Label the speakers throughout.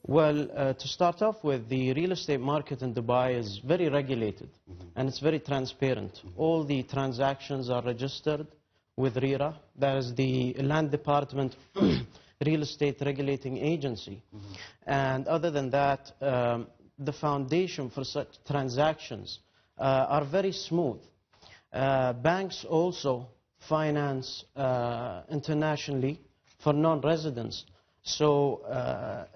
Speaker 1: Well, to start off with, the real estate market in Dubai is very regulated, and it's very transparent. All the transactions are registered with RERA, that is the Land Department Real Estate Regulating Agency. And other than that, the foundation for such transactions are very smooth. Banks also finance internationally for non-residents. So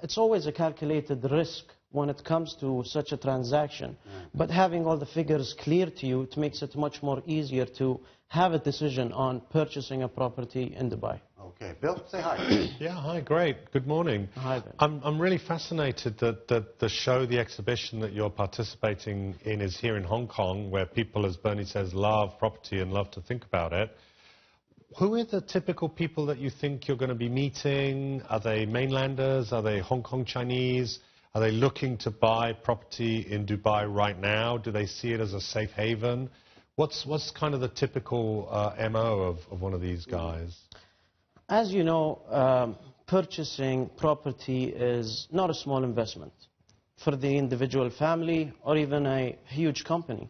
Speaker 1: it's always a calculated risk when it comes to such a transaction. But having all the figures clear to you, it makes it much more easier to have a decision on purchasing a property in Dubai.
Speaker 2: Okay. Bill, say hi.
Speaker 3: Yeah, hi, great. Good morning.
Speaker 1: Hi, Bill.
Speaker 3: I'm really fascinated that the show, the exhibition that you're participating in is here in Hong Kong, where people, as Bernie says, love property and love to think about it. Who are the typical people that you think you're going to be meeting? Are they mainlanders? Are they Hong Kong Chinese? Are they looking to buy property in Dubai right now? Do they see it as a safe haven? What's kind of the typical MO of one of these guys?
Speaker 1: As you know, purchasing property is not a small investment for the individual family or even a huge company.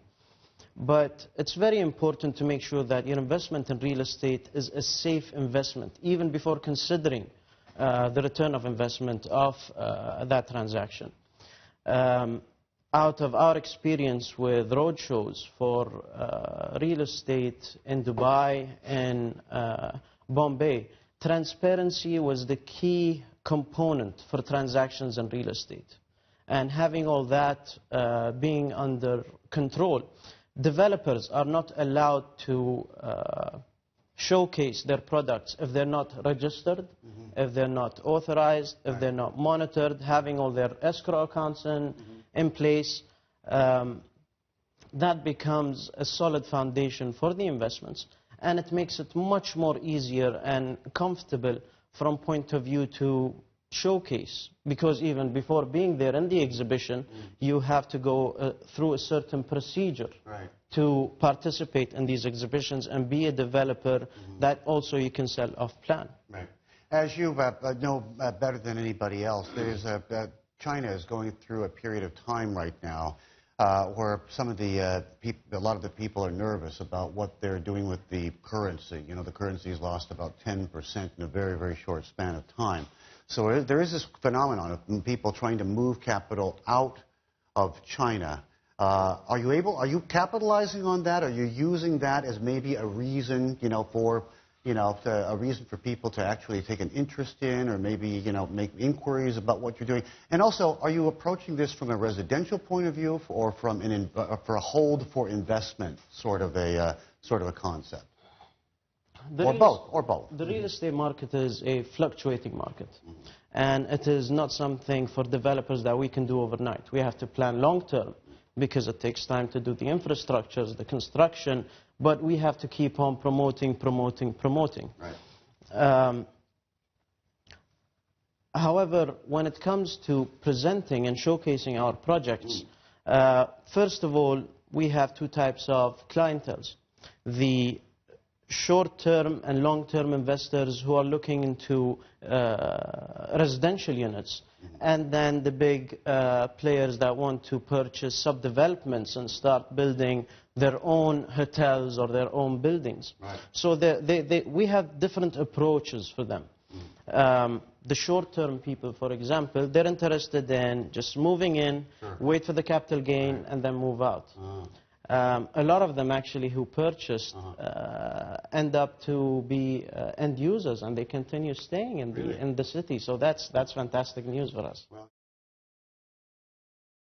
Speaker 1: But it's very important to make sure that your investment in real estate is a safe investment, even before considering the return of investment of that transaction. Out of our experience with roadshows for real estate in Dubai and Bombay, transparency was the key component for transactions in real estate. And having all that being under control, developers are not allowed to showcase their products if they're not registered, if they're not authorized, if they're not monitored, having all their escrow accounts in place. That becomes a solid foundation for the investments, and it makes it much more easier and comfortable from point of view to showcase, because even before being there in the exhibition, you have to go through a certain procedure to participate in these exhibitions and be a developer that also you can sell off plan.
Speaker 2: Right. As you know better than anybody else, China is going through a period of time right now where some of a lot of the people are nervous about what they're doing with the currency. You know, the currency's lost about 10% in a very, very short span of time. So there is this phenomenon of people trying to move capital out of China. Are you capitalizing on that? Are you using that as maybe a reason, a reason for people to actually take an interest in, or maybe, make inquiries about what you're doing? And also, are you approaching this from a residential point of view, or from for a hold for investment sort of a concept? Or both.
Speaker 1: The real estate market is a fluctuating market, and it is not something for developers that we can do overnight. We have to plan long term, because it takes time to do the infrastructures, the construction, but we have to keep on promoting.
Speaker 2: Right.
Speaker 1: However, when it comes to presenting and showcasing our projects, first of all, we have two types of clienteles. The short-term and long-term investors who are looking into residential units, and then the big players that want to purchase sub-developments and start building their own hotels or their own buildings.
Speaker 2: Right.
Speaker 1: So we have different approaches for them. The short-term people, for example, they're interested in just moving in, wait for the capital gain, and then move out. A lot of them actually who purchased end up to be end users, and they continue staying in the city. So that's fantastic news for us.
Speaker 2: Well,